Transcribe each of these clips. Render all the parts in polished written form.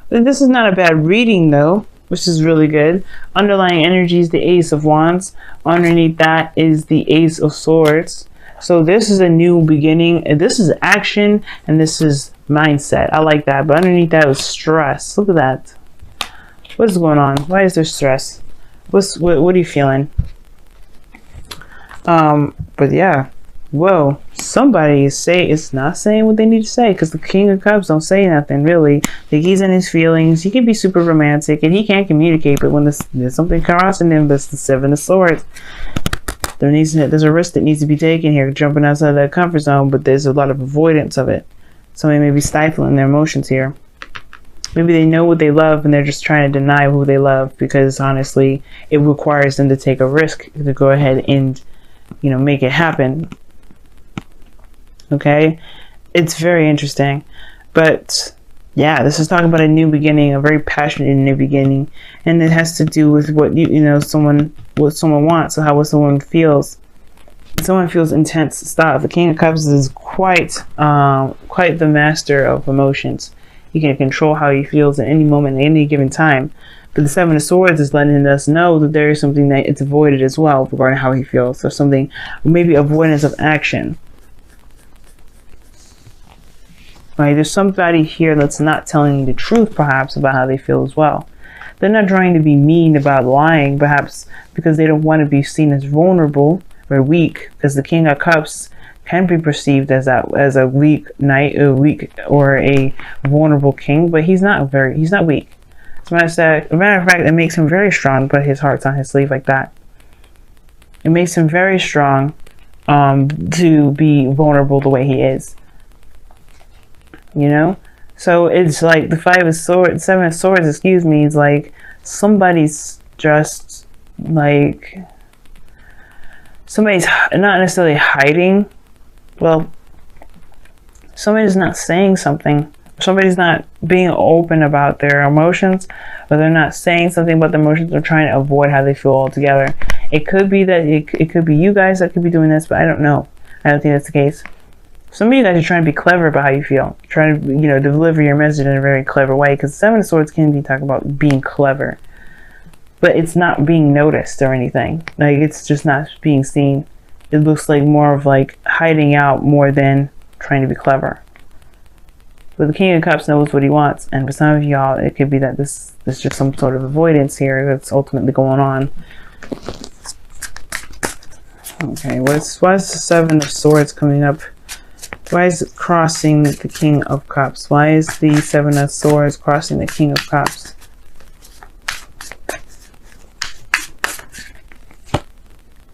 This is not a bad reading though, which is really good. Underlying energy is the Ace of Wands. Underneath that is the Ace of Swords. So this is a new beginning. This is action and this is mindset. I like that. But underneath that was stress. Look at that. What is going on? Why is there stress? What are you feeling? But yeah. Whoa, somebody is not saying what they need to say, because the King of Cups don't say nothing really. Like, he's in his feelings. He can be super romantic and he can't communicate, but when there's something crossing him, that's the Seven of Swords. There's a risk that needs to be taken here, jumping outside that comfort zone, but there's a lot of avoidance of it. Somebody may be stifling their emotions here. Maybe they know what they love and they're just trying to deny who they love, because honestly it requires them to take a risk to go ahead and, you know, make it happen. Okay, it's very interesting. But yeah, this is talking about a new beginning, a very passionate new beginning, and it has to do with what what someone wants, or how what someone feels. Someone feels intense stuff. The King of Cups is quite the master of emotions. He can control how he feels at any moment, at any given time. But the Seven of Swords is letting us know that there is something that it's avoided as well regarding how he feels, or something, maybe avoidance of action. Right, there's somebody here that's not telling you the truth, perhaps, about how they feel as well. They're not trying to be mean about lying, perhaps because they don't want to be seen as vulnerable or weak, because the King of Cups can be perceived as a weak knight, or a vulnerable king, but he's not weak. As a matter of fact, it makes him very strong, but his heart's on his sleeve like that. It makes him very strong to be vulnerable the way he is. You know, so it's like the Seven of Swords, excuse me, is like somebody's just like, somebody's not necessarily hiding. Well, somebody's not saying something. Somebody's not being open about their emotions, or they're not saying something about their emotions. They're trying to avoid how they feel altogether. It could be that it could be you guys that could be doing this, but I don't know. I don't think that's the case. Some of you guys are trying to be clever about how you feel, trying to, deliver your message in a very clever way, because Seven of Swords can be talking about being clever, but it's not being noticed or anything. Like, it's just not being seen. It looks like more of like hiding out more than trying to be clever. But the King of Cups knows what he wants, and for some of y'all, it could be that this is just some sort of avoidance here that's ultimately going on. Okay, why is the Seven of Swords coming up? Why is it crossing the King of Cups? Why is the Seven of Swords crossing the King of Cups?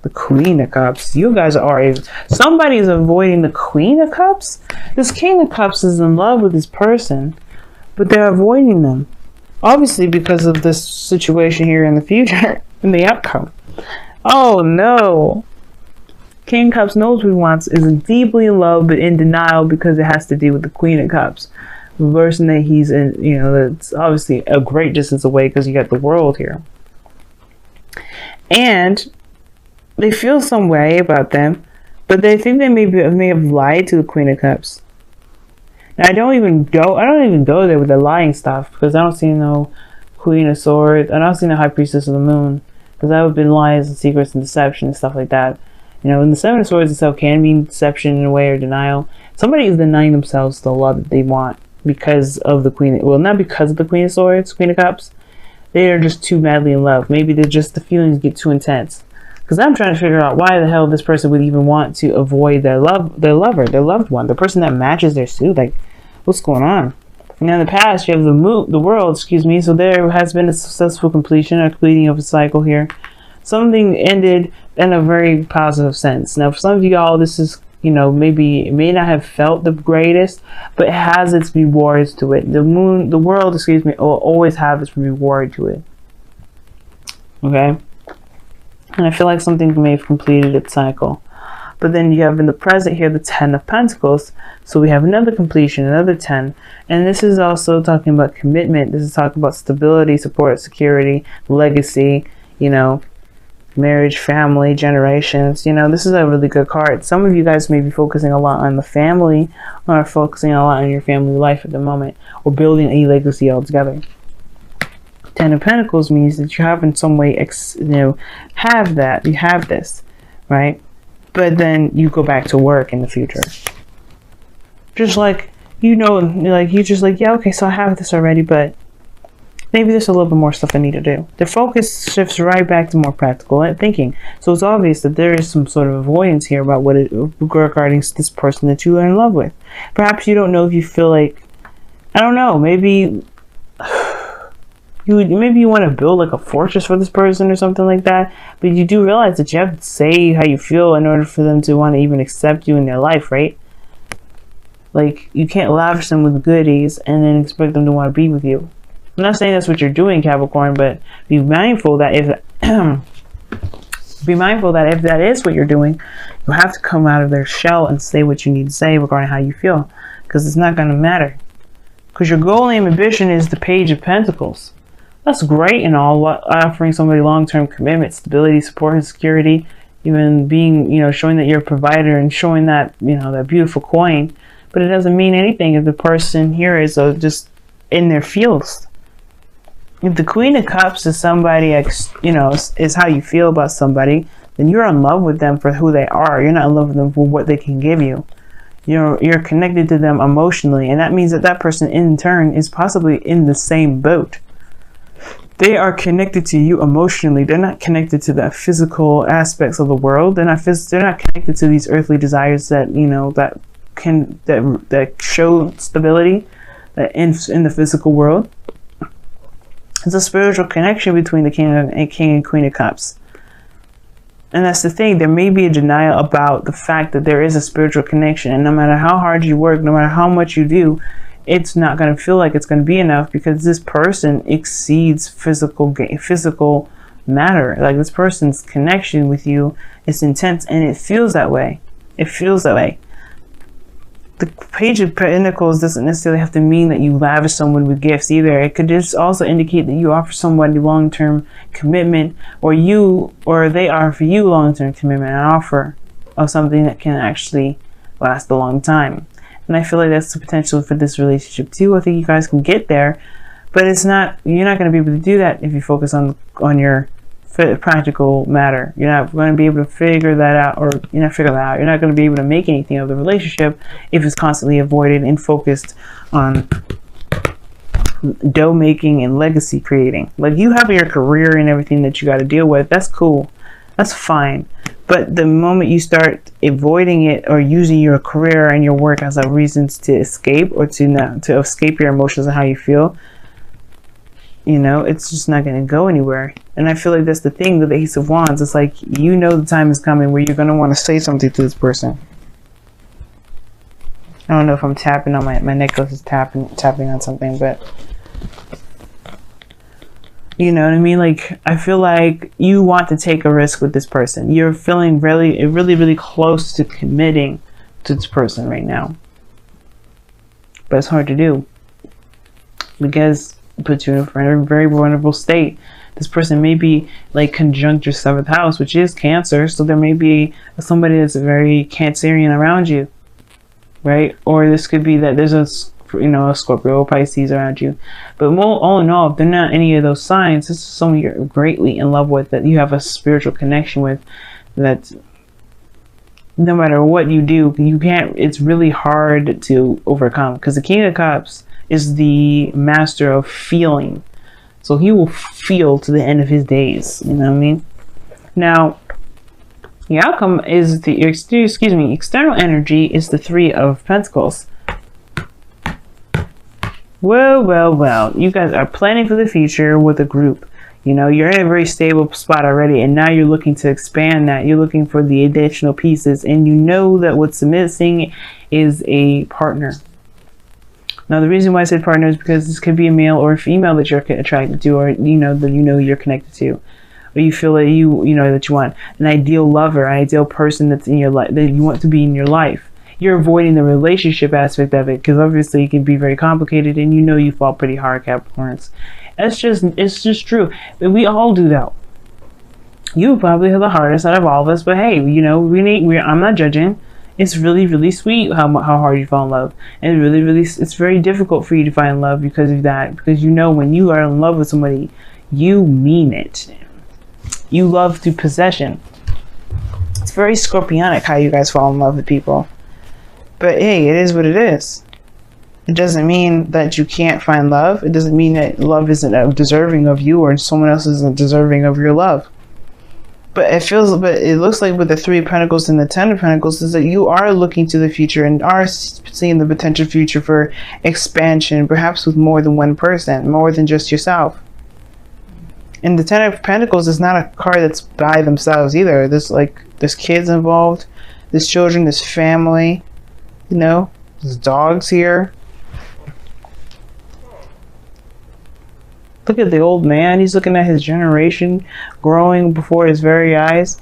The Queen of Cups. You guys are somebody is avoiding the Queen of Cups. This King of Cups is in love with this person, but they're avoiding them. Obviously because of this situation here in the future, in the outcome. Oh no. King of Cups knows what he wants, is deeply in love, but in denial because it has to do with the Queen of Cups. The person that he's in, that's obviously a great distance away, because you got the world here. And they feel some way about them, but they think they may have lied to the Queen of Cups. Now I don't even go there with the lying stuff, because I don't see no Queen of Swords. I don't see no High Priestess of the Moon, because that would have been lies and secrets and deception and stuff like that. And the Seven of Swords itself can mean deception in a way, or denial. Somebody is denying themselves the love that they want because of the Queen. Well, not because of the Queen of Swords, Queen of Cups. They are just too madly in love. Maybe the feelings get too intense. Because I'm trying to figure out why the hell this person would even want to avoid their lover, their loved one, the person that matches their suit. Like, what's going on? Now in the past, you have the world, excuse me. So there has been a successful completion or completing of a cycle here. Something ended in a very positive sense. Now for some of y'all, this is, maybe it may not have felt the greatest, but it has its rewards to it. The world, excuse me, will always have its reward to it. Okay? And I feel like something may have completed its cycle. But then you have in the present here the Ten of Pentacles. So we have another completion, another 10. And this is also talking about commitment. This is talking about stability, support, security, legacy, marriage, family, generations. You know, this is a really good card. Some of you guys may be focusing a lot on the family, or focusing a lot on your family life at the moment, or building a legacy altogether. Ten of Pentacles means that you have in some way, have that, you have this, right? But then you go back to work in the future. Just like, like you're just like, yeah, okay, so I have this already, but maybe there's a little bit more stuff I need to do. The focus shifts right back to more practical thinking. So it's obvious that there is some sort of avoidance here about regarding this person that you are in love with. Perhaps you don't know if you feel like, I don't know, maybe you want to build like a fortress for this person or something like that, but you do realize that you have to say how you feel in order for them to want to even accept you in their life, right? Like, you can't lavish them with goodies and then expect them to want to be with you. I'm not saying that's what you're doing, Capricorn, but be mindful that if that is what you're doing, you have to come out of their shell and say what you need to say regarding how you feel, because it's not going to matter. Because your goal and ambition is the Page of Pentacles. That's great and all, offering somebody long-term commitment, stability, support, and security, even being, showing that you're a provider and showing that, that beautiful coin. But it doesn't mean anything if the person here is just in their fields. If the Queen of Cups is somebody, is how you feel about somebody, then you're in love with them for who they are. You're not in love with them for what they can give you. You're connected to them emotionally, and that means that person in turn is possibly in the same boat. They are connected to you emotionally. They're not connected to the physical aspects of the world. They're not connected to these earthly desires that that show stability in the physical world. It's a spiritual connection between the King and Queen of Cups. And that's the thing. There may be a denial about the fact that there is a spiritual connection. And no matter how hard you work, no matter how much you do, it's not going to feel like it's going to be enough, because this person exceeds physical matter. Like, this person's connection with you is intense, and it feels that way. It feels that way. The Page of Pentacles doesn't necessarily have to mean that you lavish someone with gifts either. It could just also indicate that you offer somebody long-term commitment, or they offer you long-term commitment, an offer of something that can actually last a long time. And I feel like that's the potential for this relationship too. I think you guys can get there, but you're not going to be able to do that if you focus on your practical matter. You're not going to be able to figure that out, or You're not going to be able to make anything of the relationship if it's constantly avoided and focused on dough making and legacy creating. Like, you have your career and everything that you got to deal with. That's cool. That's fine. But the moment you start avoiding it, or using your career and your work as a reasons to escape, or to escape your emotions and how you feel, it's just not going to go anywhere. And I feel like that's the thing with the Ace of Wands. It's like, the time is coming where you're going to want to say something to this person. I don't know if I'm tapping on my necklace is tapping on something, but you know what I mean? Like, I feel like you want to take a risk with this person. You're feeling really, really, really close to committing to this person right now. But it's hard to do, because it puts you in a very vulnerable state. This person may be like conjunct your 7th house, which is Cancer. So there may be somebody that's very Cancerian around you, right? Or this could be that there's a Scorpio or Pisces around you. But all in all, if they're not any of those signs, this is someone you're greatly in love with, that you have a spiritual connection with, that no matter what you do, it's really hard to overcome, because the King of Cups is the master of feeling. So he will feel to the end of his days. You know what I mean? Now, the outcome is external energy is the 3 of Pentacles. Well, you guys are planning for the future with a group. You're in a very stable spot already, and now you're looking to expand that. You're looking for the additional pieces, and you know that what's missing is a partner. Now, the reason why I said partner is because this could be a male or a female that you're attracted to, or you're connected to, or you feel that that you want an ideal lover, an ideal person that's in your life, that you want to be in your life. You're avoiding the relationship aspect of it, because obviously it can be very complicated, and you fall pretty hard, Capricorns. It's just true. We all do that. You probably have the hardest out of all of us, but hey, you know, I'm not judging. It's really, really sweet how hard you fall in love. And it's very difficult for you to find love because of that. Because you know, when you are in love with somebody, you mean it. You love through possession. It's very scorpionic how you guys fall in love with people. But hey, it is what it is. It doesn't mean that you can't find love. It doesn't mean that love isn't deserving of you or someone else isn't deserving of your love. But it looks like with the Three of Pentacles and the Ten of Pentacles is that you are looking to the future and are seeing the potential future for expansion, perhaps with more than one person, more than just yourself. And the Ten of Pentacles is not a card that's by themselves either. There's kids involved, there's children, there's family, you know, there's dogs here. Look at the old man. He's looking at his generation growing before his very eyes.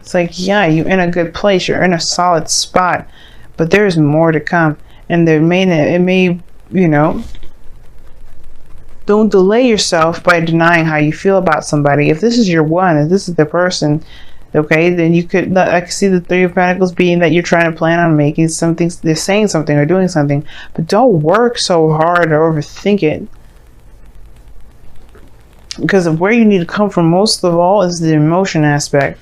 It's like, yeah, you're in a good place. You're in a solid spot. But there's more to come. And it may, you know, don't delay yourself by denying how you feel about somebody. If this is your one, if this is the person, okay, then you could, I can see the Three of Pentacles being that you're trying to plan on making something, they're saying something or doing something, but don't work so hard or overthink it. Because of where you need to come from most of all is the emotion aspect.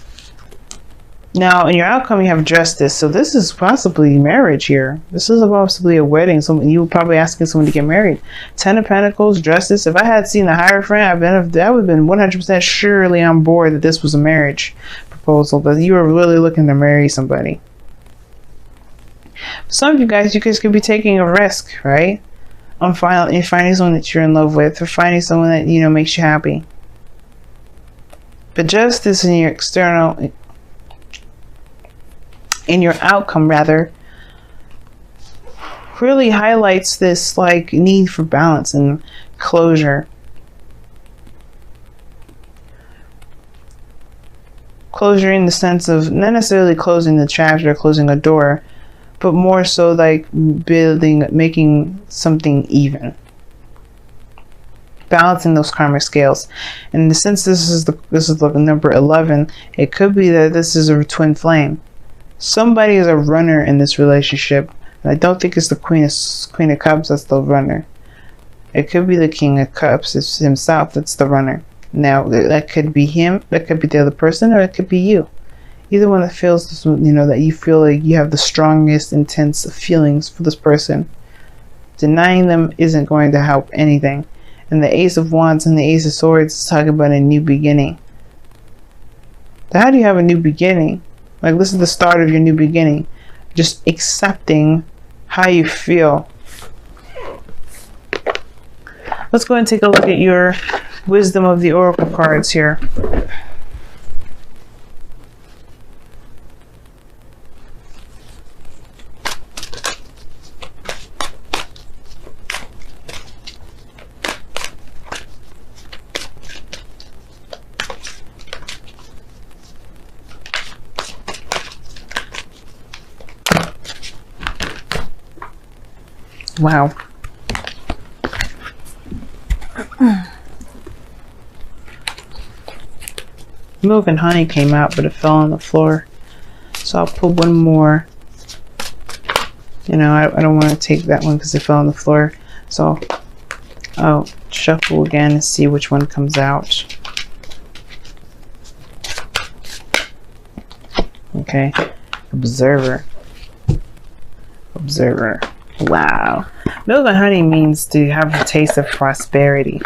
Now, in your outcome, you have justice. So this is possibly marriage here. This is possibly a wedding. You were probably asking someone to get married. Ten of Pentacles, justice. If I had seen the Hierophant, I would have been 100% surely on board that this was a marriage proposal, that you were really looking to marry somebody. Some of you guys could be taking a risk, right? On finding someone that you're in love with, or finding someone that, you know, makes you happy. But justice in your external, in your outcome rather, really highlights this like need for balance and closure. Closure in the sense of not necessarily closing the chapter or closing a door, but more so like making something even. Balancing those karmic scales. And in the sense this is the number 11, it could be that this is a twin flame. Somebody is a runner in this relationship. And I don't think it's the Queen of Cups that's the runner. It could be the King of Cups. It's himself that's the runner. Now, that could be him, that could be the other person, or it could be you. Either one that feels this, you know, that you feel like you have the strongest, intense feelings for this person. Denying them isn't going to help anything. And the Ace of Wands and the Ace of Swords is talking about a new beginning. So how do you have a new beginning? Like, this is the start of your new beginning. Just accepting how you feel. Let's go ahead and take a look at your Wisdom of the Oracle cards here. Wow. Milk and honey came out, but it fell on the floor. So I'll put one more. You know, I don't want to take that one because it fell on the floor. So I'll shuffle again and see which one comes out. Okay. Observer. Observer. Wow. Milk and honey means to have a taste of prosperity.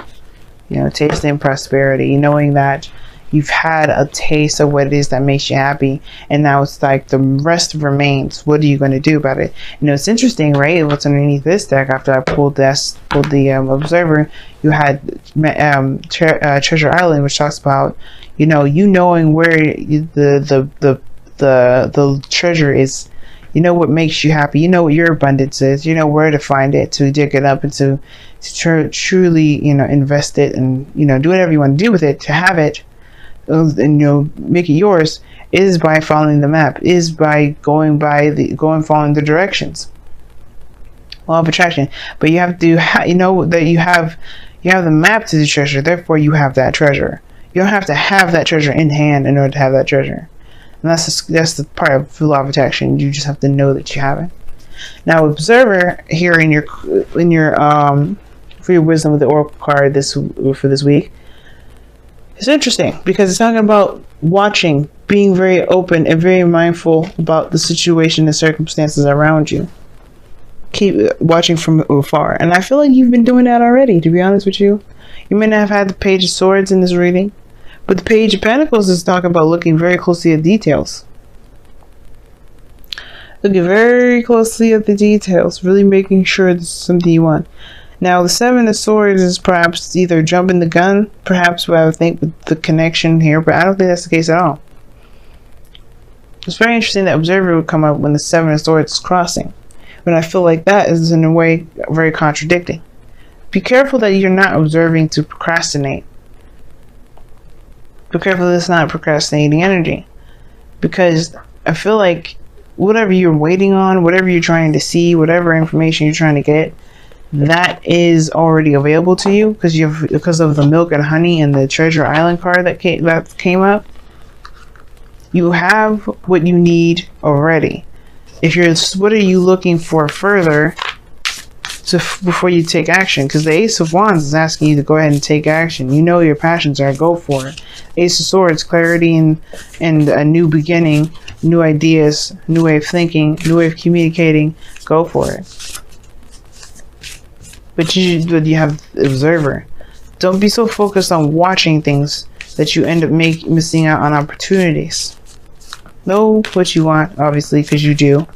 You know, tasting prosperity, knowing that you've had a taste of what it is that makes you happy, and now it's like the rest remains. What are you going to do about it? You know, it's interesting, right? What's underneath this deck after I pulled the Observer, you had Treasure Island, which talks about, you know, knowing where the treasure is. You know what makes you happy. You know what your abundance is. You know where to find it, to dig it up, and to truly, you know, invest it, and, you know, do whatever you want to do with it, to have it, and, you know, make it yours, is by following the map, is by following the directions. Law of attraction. But you have to, you know, that you have You have the map to the treasure, therefore you have that treasure. You don't have to have that treasure in hand in order to have that treasure. And that's the part of the law of attraction. You just have to know that you have it. Now, observer here in your for your wisdom with the oracle card for this week. It's interesting because it's talking about watching, being very open and very mindful about the situation and circumstances around you. Keep watching from afar. And I feel like you've been doing that already, to be honest with you. You may not have had the Page of Swords in this reading, but the Page of Pentacles is talking about looking very closely at details. Looking very closely at the details, really making sure this is something you want. Now, the Seven of Swords is perhaps either jumping the gun, perhaps what I would think with the connection here, but I don't think that's the case at all. It's very interesting that Observer would come up when the Seven of Swords is crossing. But I feel like that is in a way very contradicting. Be careful that you're not observing to procrastinate. Be careful that it's not procrastinating energy. Because I feel like whatever you're waiting on, whatever you're trying to see, whatever information you're trying to get, that is already available to you because of the milk and honey and the treasure island card that came up. You have what you need already. What are you looking for further before you take action? Because the Ace of Wands is asking you to go ahead and take action. You know your passions are, go for it. Ace of Swords, clarity and a new beginning, new ideas, new way of thinking, new way of communicating. Go for it. But you have Observer. Don't be so focused on watching things that you end up missing out on opportunities. Know what you want, obviously, because you do.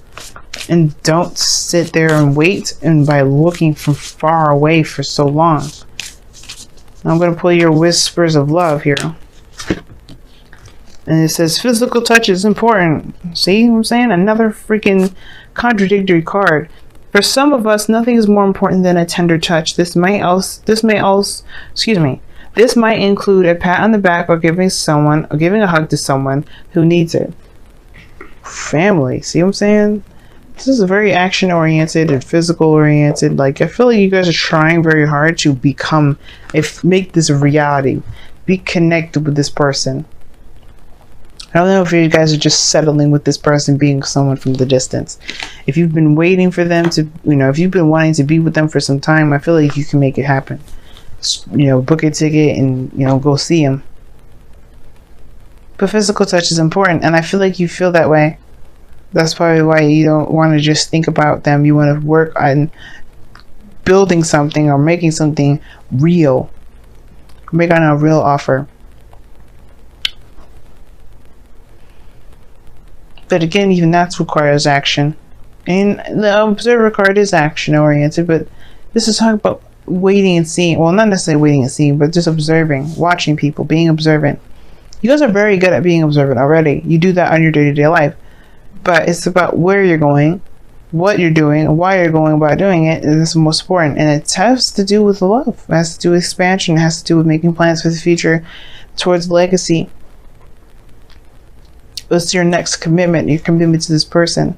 And don't sit there and wait and by looking from far away for so long. I'm going to pull your Whispers of Love here. And it says physical touch is important. See what I'm saying? Another freaking contradictory card. For some of us, nothing is more important than a tender touch. This might include a pat on the back or giving a hug to someone who needs it. Family, see what I'm saying? This is very action oriented and physical oriented. Like, I feel like you guys are trying very hard to make this a reality. Be connected with this person. I don't know if you guys are just settling with this person being someone from the distance. If you've been waiting for them to, if you've been wanting to be with them for some time, I feel like you can make it happen. Book a ticket and, go see them. But physical touch is important, and I feel like you feel that way. That's probably why you don't want to just think about them. You want to work on building something or making something real. Make on a real offer. But again, even that requires action. And the Observer card is action oriented, but this is talking about waiting and seeing. Well, not necessarily waiting and seeing, but just observing, watching people, being observant. You guys are very good at being observant already. You do that on your day-to-day life. But it's about where you're going, what you're doing, why you're going about doing it. And that's the most important. And it has to do with love. It has to do with expansion. It has to do with making plans for the future towards legacy. What's your next commitment? Your commitment to this person.